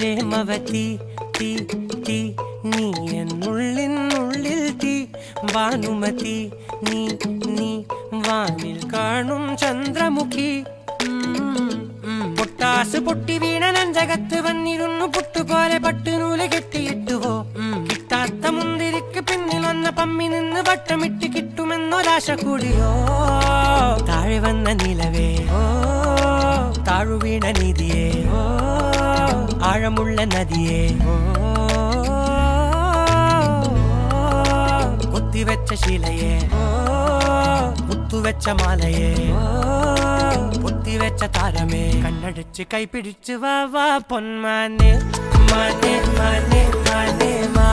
പ്രേമവതി തീ തീ നീ എന്നുള്ളിൽ തീ ഭാനുമതി നീ നീ വാനിൽ കാണും ചന്ദ്രമുഖി പൊട്ടാസ് പൊട്ടി വീണ നെഞ്ചകത്ത് വന്നിരുന്നു പുട്ടുപോലെ പട്ടുനൂല് കെട്ടിയിട്ടുവോ കിട്ടാത്ത മുന്തിരിക്ക് പിന്നിൽ വന്ന പമ്മി നിന്ന് വട്ടമിട്ട് കിട്ടുമെന്നൊരാശ കൂടിയോ താഴെ വന്ന നിലവേ ഓ താഴു വീണ നിധിയേ ഓ ആഴമുള്ള നദിയേ ഓ കൊത്തിവെച്ച ശിലയേ ഓ മുത്തുവെച്ച മാലയേ ഓ പൊത്തിവെച്ച താരമേ കണ്ണടിച്ച് കൈപിടിച്ച് വാ വാ പൊന്മാനെ മാനെ മാനെ മാനെ മാ